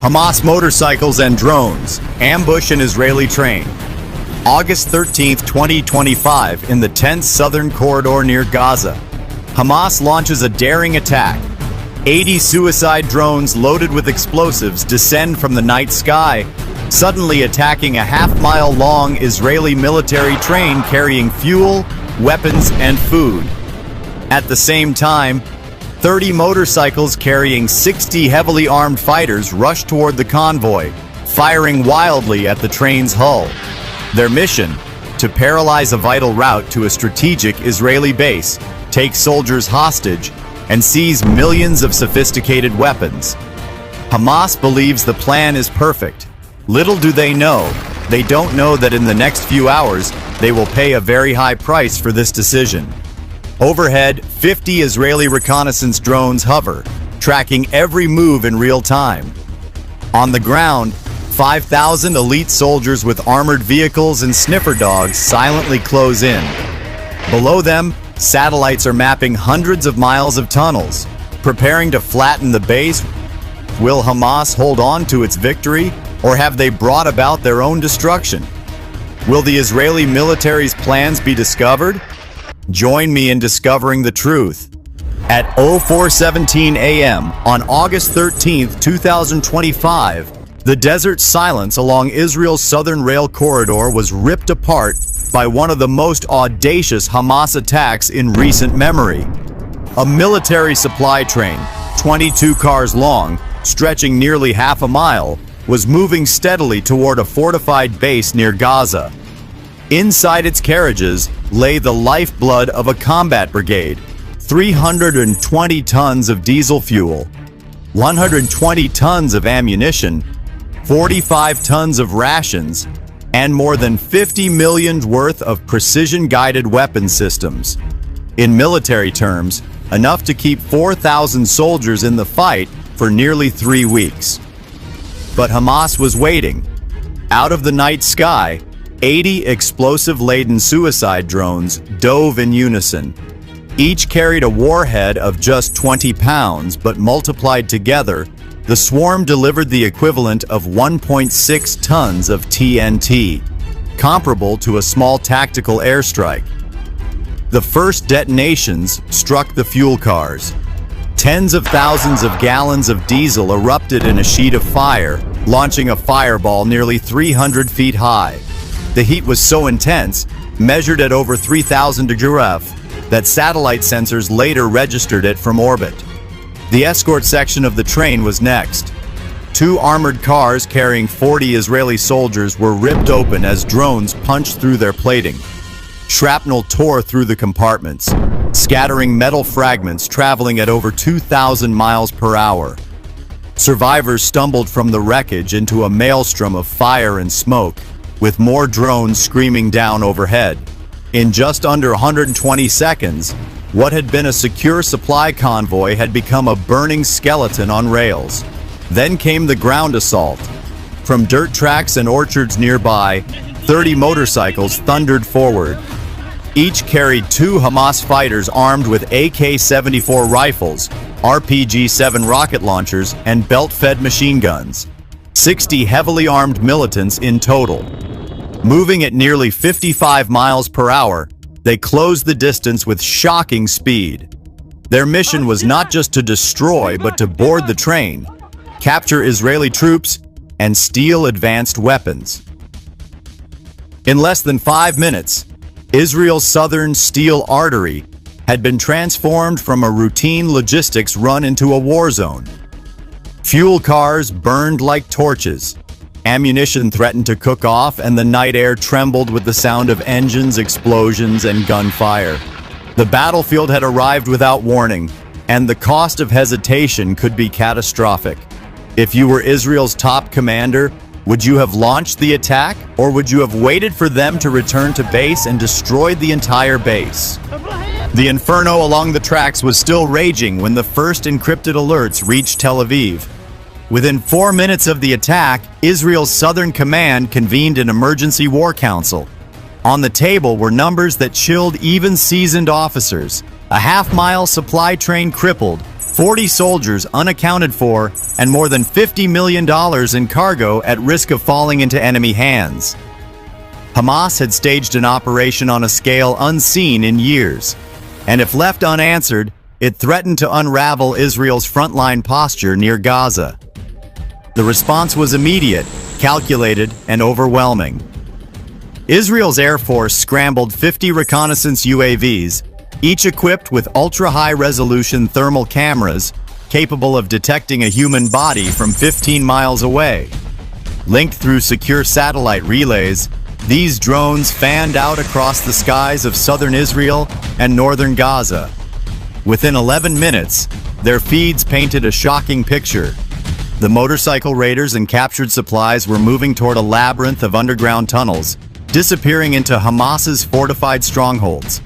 Hamas motorcycles and drones ambush an Israeli train. August 13, 2025, in the tense southern corridor near Gaza, Hamas launches a daring attack. 80 suicide drones loaded with explosives descend from the night sky, suddenly attacking a half-mile-long Israeli military train carrying fuel, weapons, and food. At the same time, 30 motorcycles carrying 60 heavily armed fighters rush toward the convoy, firing wildly at the train's hull. Their mission: to paralyze a vital route to a strategic Israeli base, take soldiers hostage, and seize millions of sophisticated weapons. Hamas believes the plan is perfect. Little do they don't know that in the next few hours, they will pay a very high price for this decision. Overhead, 50 Israeli reconnaissance drones hover, tracking every move in real time. On the ground, 5,000 elite soldiers with armored vehicles and sniffer dogs silently close in. Below them, satellites are mapping hundreds of miles of tunnels, preparing to flatten the base. Will Hamas hold on to its victory, or have they brought about their own destruction? Will the Israeli military's plans be discovered? Join me in discovering the truth. At 04:17 a.m. on August 13, 2025, the desert silence along Israel's southern rail corridor was ripped apart by one of the most audacious Hamas attacks in recent memory. A military supply train, 22 cars long, stretching nearly half a mile, was moving steadily toward a fortified base near Gaza. Inside its carriages lay the lifeblood of a combat brigade: 320 tons of diesel fuel, 120 tons of ammunition, 45 tons of rations, and more than 50 million worth of precision-guided weapon systems. In military terms, enough to keep 4,000 soldiers in the fight for nearly 3 weeks. But Hamas was waiting. Out of the night sky, 80 explosive-laden suicide drones dove in unison. Each carried a warhead of just 20 pounds, but multiplied together, the swarm delivered the equivalent of 1.6 tons of TNT, comparable to a small tactical airstrike. The first detonations struck the fuel cars. Tens of thousands of gallons of diesel erupted in a sheet of fire, launching a fireball nearly 300 feet high. The heat was so intense, measured at over 3,000 degrees, that satellite sensors later registered it from orbit. The escort section of the train was next. 2 armored cars carrying 40 Israeli soldiers were ripped open as drones punched through their plating. Shrapnel tore through the compartments, scattering metal fragments traveling at over 2,000 miles per hour. Survivors stumbled from the wreckage into a maelstrom of fire and smoke, with more drones screaming down overhead. In just under 120 seconds, what had been a secure supply convoy had become a burning skeleton on rails. Then came the ground assault. From dirt tracks and orchards nearby, 30 motorcycles thundered forward. Each carried 2 Hamas fighters armed with AK-74 rifles, RPG-7 rocket launchers, and belt-fed machine guns. 60 heavily armed militants in total. Moving at nearly 55 miles per hour, they closed the distance with shocking speed. Their mission was not just to destroy, but to board the train, capture Israeli troops, and steal advanced weapons. In less than 5 minutes, Israel's southern steel artery had been transformed from a routine logistics run into a war zone. Fuel cars burned like torches. Ammunition threatened to cook off, and the night air trembled with the sound of engines, explosions, and gunfire. The battlefield had arrived without warning, and the cost of hesitation could be catastrophic. If you were Israel's top commander, would you have launched the attack, or would you have waited for them to return to base and destroyed the entire base? The inferno along the tracks was still raging when the first encrypted alerts reached Tel Aviv. Within 4 minutes of the attack, Israel's Southern Command convened an emergency war council. On the table were numbers that chilled even seasoned officers: a half-mile supply train crippled, 40 soldiers unaccounted for, and more than $50 million in cargo at risk of falling into enemy hands. Hamas had staged an operation on a scale unseen in years, and if left unanswered, it threatened to unravel Israel's frontline posture near Gaza. The response was immediate, calculated, and overwhelming. Israel's Air Force scrambled 50 reconnaissance UAVs, each equipped with ultra-high-resolution thermal cameras capable of detecting a human body from 15 miles away. Linked through secure satellite relays, these drones fanned out across the skies of southern Israel and northern Gaza. Within 11 minutes, their feeds painted a shocking picture. The motorcycle raiders and captured supplies were moving toward a labyrinth of underground tunnels, disappearing into Hamas's fortified strongholds.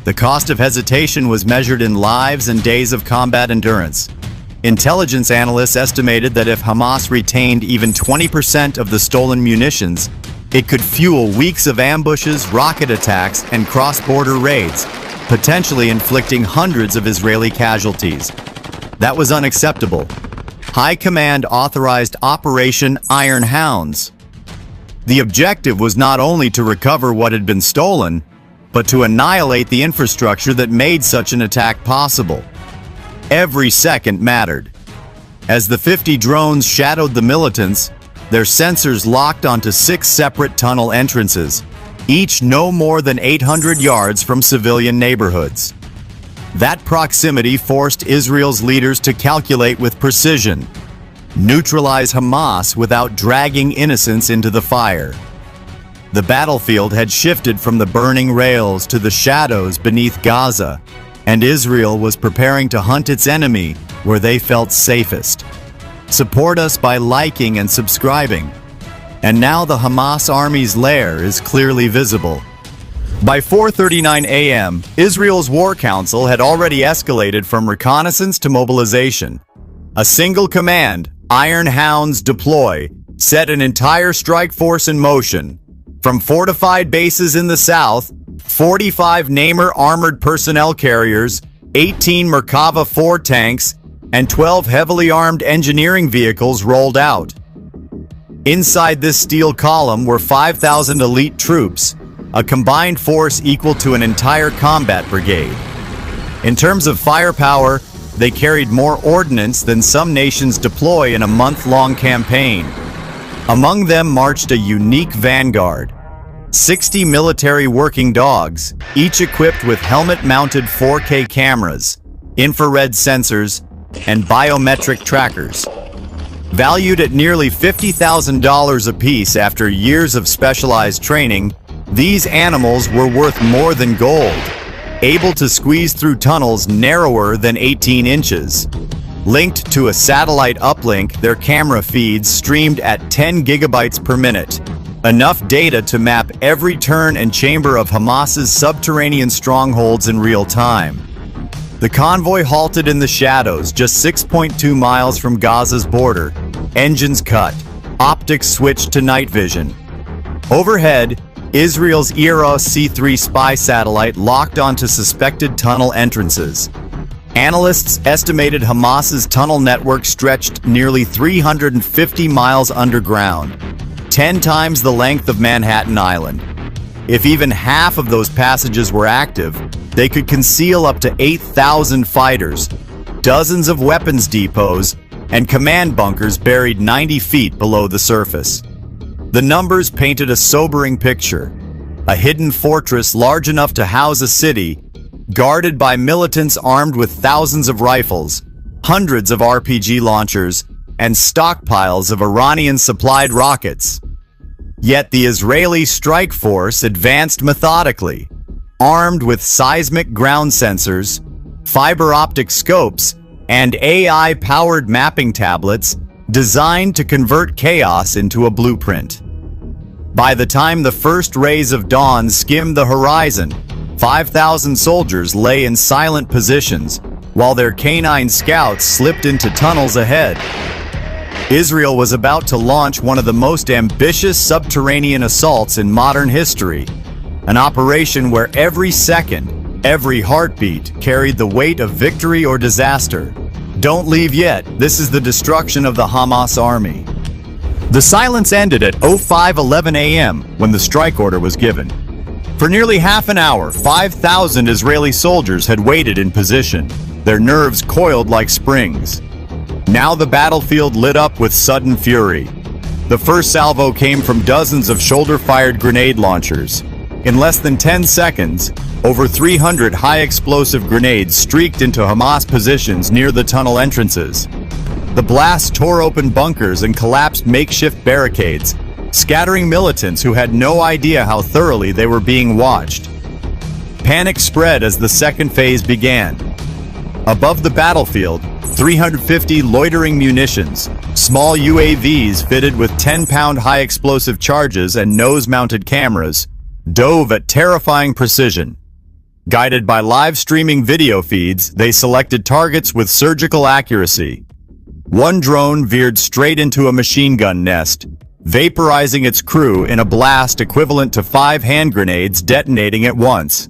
The cost of hesitation was measured in lives and days of combat endurance. Intelligence analysts estimated that if Hamas retained even 20% of the stolen munitions, it could fuel weeks of ambushes, rocket attacks, and cross-border raids, potentially inflicting hundreds of Israeli casualties. That was unacceptable. High Command authorized Operation Iron Hounds. The objective was not only to recover what had been stolen, but to annihilate the infrastructure that made such an attack possible. Every second mattered. As the 50 drones shadowed the militants, their sensors locked onto 6 separate tunnel entrances, each no more than 800 yards from civilian neighborhoods. That proximity forced Israel's leaders to calculate with precision, neutralize Hamas without dragging innocents into the fire. The battlefield had shifted from the burning rails to the shadows beneath Gaza, and Israel was preparing to hunt its enemy where they felt safest. Support us by liking and subscribing. And now the Hamas army's lair is clearly visible. By 4:39 a.m., Israel's War Council had already escalated from reconnaissance to mobilization. A single command, Iron Hounds deploy, set an entire strike force in motion. From fortified bases in the south, 45 Namer armored personnel carriers, 18 Merkava 4 tanks, and 12 heavily armed engineering vehicles rolled out. Inside this steel column were 5,000 elite troops, a combined force equal to an entire combat brigade. In terms of firepower, they carried more ordnance than some nations deploy in a month-long campaign. Among them marched a unique vanguard, 60 military working dogs, each equipped with helmet-mounted 4K cameras, infrared sensors, and biometric trackers. Valued at nearly $50,000 apiece after years of specialized training, these animals were worth more than gold, able to squeeze through tunnels narrower than 18 inches. Linked to a satellite uplink, their camera feeds streamed at 10 gigabytes per minute, enough data to map every turn and chamber of Hamas's subterranean strongholds in real time. The convoy halted in the shadows just 6.2 miles from Gaza's border, engines cut, optics switched to night vision. Overhead, Israel's ERA C-3 spy satellite locked onto suspected tunnel entrances. Analysts estimated Hamas's tunnel network stretched nearly 350 miles underground, 10 times the length of Manhattan Island. If even half of those passages were active, they could conceal up to 8,000 fighters, dozens of weapons depots, and command bunkers buried 90 feet below the surface. The numbers painted a sobering picture: a hidden fortress large enough to house a city, guarded by militants armed with thousands of rifles, hundreds of RPG launchers, and stockpiles of Iranian-supplied rockets. Yet the Israeli strike force advanced methodically, armed with seismic ground sensors, fiber optic scopes, and AI-powered mapping tablets designed to convert chaos into a blueprint. By the time the first rays of dawn skimmed the horizon, 5,000 soldiers lay in silent positions while their canine scouts slipped into tunnels ahead. Israel was about to launch one of the most ambitious subterranean assaults in modern history, an operation where every second, every heartbeat carried the weight of victory or disaster. Don't leave yet. This is the destruction of the Hamas army. The silence ended at 05:11 a.m. when the strike order was given. For nearly half an hour, 5,000 Israeli soldiers had waited in position, their nerves coiled like springs. Now the battlefield lit up with sudden fury. The first salvo came from dozens of shoulder-fired grenade launchers. In less than 10 seconds, over 300 high-explosive grenades streaked into Hamas positions near the tunnel entrances. The blast tore open bunkers and collapsed makeshift barricades, scattering militants who had no idea how thoroughly they were being watched. Panic spread as the second phase began. Above the battlefield, 350 loitering munitions, small UAVs fitted with 10-pound high-explosive charges and nose-mounted cameras, dove at terrifying precision. Guided by live-streaming video feeds, they selected targets with surgical accuracy. One drone veered straight into a machine gun nest, vaporizing its crew in a blast equivalent to 5 hand grenades detonating at once.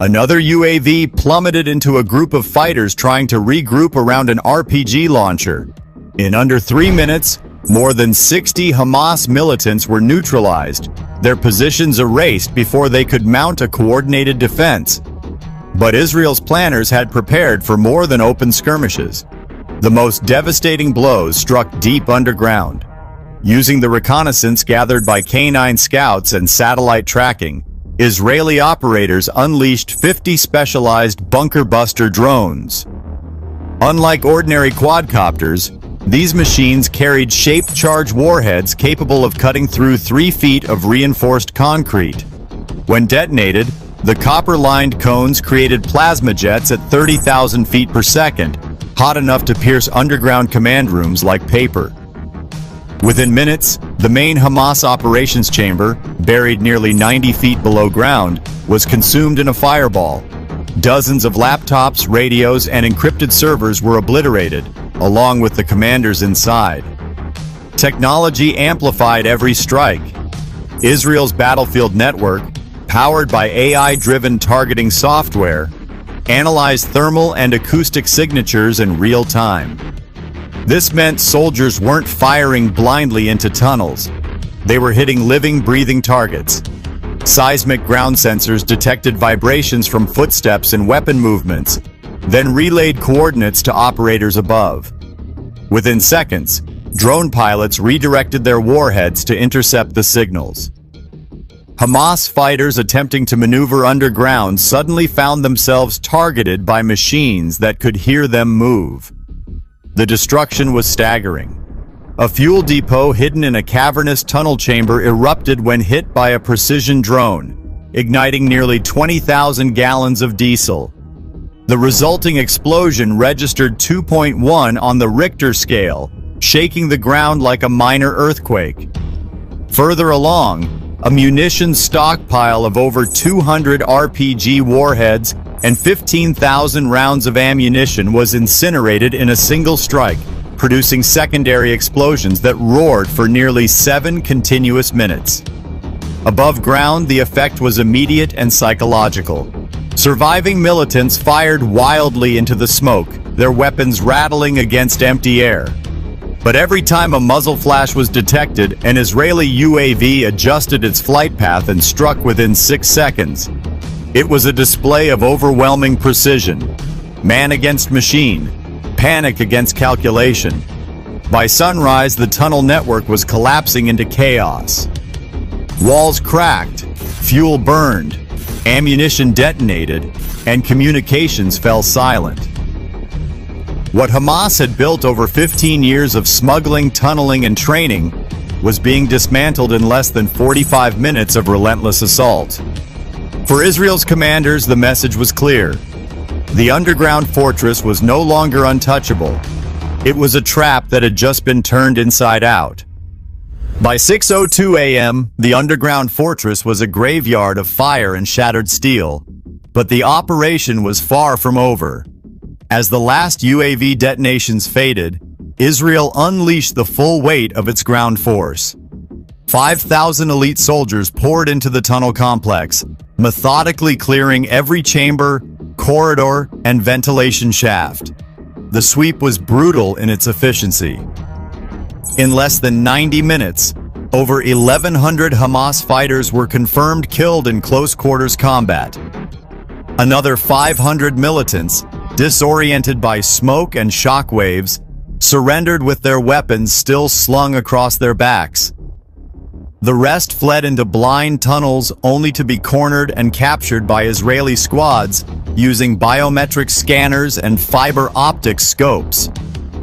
Another UAV plummeted into a group of fighters trying to regroup around an RPG launcher. In under 3 minutes, more than 60 Hamas militants were neutralized, their positions erased before they could mount a coordinated defense. But Israel's planners had prepared for more than open skirmishes. The most devastating blows struck deep underground. Using the reconnaissance gathered by K-9 scouts and satellite tracking, Israeli operators unleashed 50 specialized bunker-buster drones. Unlike ordinary quadcopters, these machines carried shape-charge warheads capable of cutting through 3 feet of reinforced concrete. When detonated, the copper-lined cones created plasma jets at 30,000 feet per second, hot enough to pierce underground command rooms like paper. Within minutes, the main Hamas operations chamber, buried nearly 90 feet below ground, was consumed in a fireball. Dozens of laptops, radios, and encrypted servers were obliterated, along with the commanders inside. Technology amplified every strike. Israel's battlefield network, powered by AI-driven targeting software, analyzed thermal and acoustic signatures in real time. This meant soldiers weren't firing blindly into tunnels. They were hitting living, breathing targets. Seismic ground sensors detected vibrations from footsteps and weapon movements, then relayed coordinates to operators above. Within seconds, drone pilots redirected their warheads to intercept the signals. Hamas fighters attempting to maneuver underground suddenly found themselves targeted by machines that could hear them move. The destruction was staggering. A fuel depot hidden in a cavernous tunnel chamber erupted when hit by a precision drone, igniting nearly 20,000 gallons of diesel. The resulting explosion registered 2.1 on the Richter scale, shaking the ground like a minor earthquake. Further along, a munitions stockpile of over 200 RPG warheads and 15,000 rounds of ammunition was incinerated in a single strike, producing secondary explosions that roared for nearly 7 continuous minutes. Above ground, the effect was immediate and psychological. Surviving militants fired wildly into the smoke, their weapons rattling against empty air. But every time a muzzle flash was detected, an Israeli UAV adjusted its flight path and struck within 6 seconds. It was a display of overwhelming precision. Man against machine, panic against calculation. By sunrise, the tunnel network was collapsing into chaos. Walls cracked, fuel burned, ammunition detonated, and communications fell silent. What Hamas had built over 15 years of smuggling, tunneling, and training was being dismantled in less than 45 minutes of relentless assault. For Israel's commanders, the message was clear. The underground fortress was no longer untouchable. It was a trap that had just been turned inside out. By 6:02 a.m., the underground fortress was a graveyard of fire and shattered steel. But the operation was far from over. As the last UAV detonations faded, Israel unleashed the full weight of its ground force. 5,000 elite soldiers poured into the tunnel complex, methodically clearing every chamber, corridor, and ventilation shaft. The sweep was brutal in its efficiency. In less than 90 minutes, over 1,100 Hamas fighters were confirmed killed in close-quarters combat. Another 500 militants, disoriented by smoke and shockwaves, surrendered with their weapons still slung across their backs. The rest fled into blind tunnels only to be cornered and captured by Israeli squads using biometric scanners and fiber optic scopes.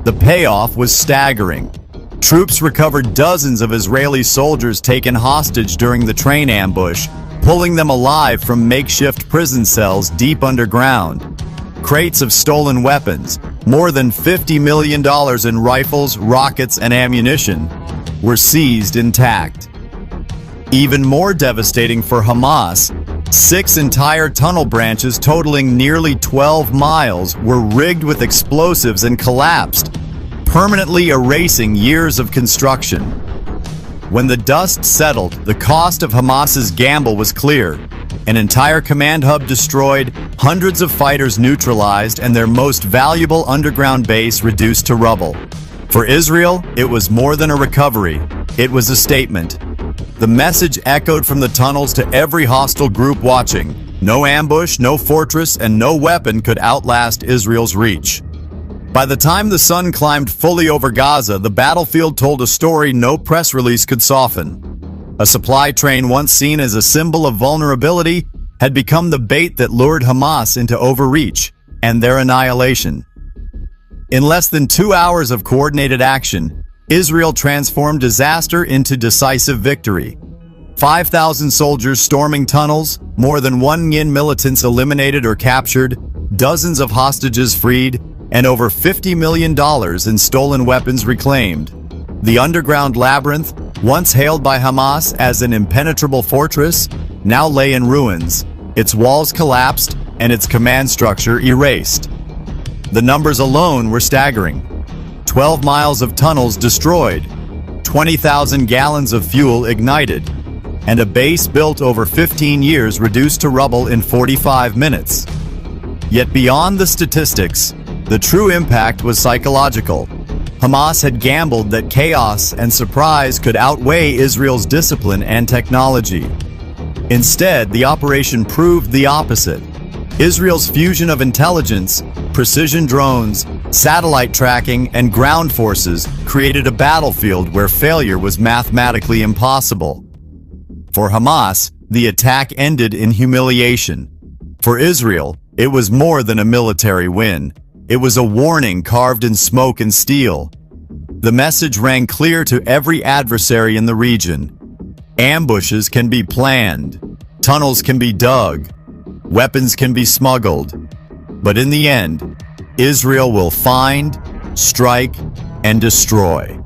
The payoff was staggering. Troops recovered dozens of Israeli soldiers taken hostage during the train ambush, pulling them alive from makeshift prison cells deep underground. Crates of stolen weapons, more than $50 million in rifles, rockets, and ammunition, were seized intact. Even more devastating for Hamas, 6 entire tunnel branches totaling nearly 12 miles were rigged with explosives and collapsed, permanently erasing years of construction. When the dust settled, the cost of Hamas's gamble was clear. An entire command hub destroyed, hundreds of fighters neutralized, and their most valuable underground base reduced to rubble. For Israel, it was more than a recovery. It was a statement. The message echoed from the tunnels to every hostile group watching. No ambush, no fortress, and no weapon could outlast Israel's reach. By the time the sun climbed fully over Gaza, the battlefield told a story no press release could soften. A supply train once seen as a symbol of vulnerability had become the bait that lured Hamas into overreach and their annihilation. In less than 2 hours of coordinated action, Israel transformed disaster into decisive victory. 5,000 soldiers storming tunnels, more than 1 million militants eliminated or captured, dozens of hostages freed, and over $50 million in stolen weapons reclaimed. The underground labyrinth, once hailed by Hamas as an impenetrable fortress, now lay in ruins, its walls collapsed and its command structure erased. The numbers alone were staggering. 12 miles of tunnels destroyed, 20,000 gallons of fuel ignited, and a base built over 15 years reduced to rubble in 45 minutes. Yet beyond the statistics, the true impact was psychological. Hamas had gambled that chaos and surprise could outweigh Israel's discipline and technology. Instead, the operation proved the opposite. Israel's fusion of intelligence, precision drones, satellite tracking, and ground forces created a battlefield where failure was mathematically impossible. For Hamas, the attack ended in humiliation. For Israel, it was more than a military win. It was a warning carved in smoke and steel. The message rang clear to every adversary in the region. Ambushes can be planned, tunnels can be dug, weapons can be smuggled, but in the end, Israel will find, strike, and destroy.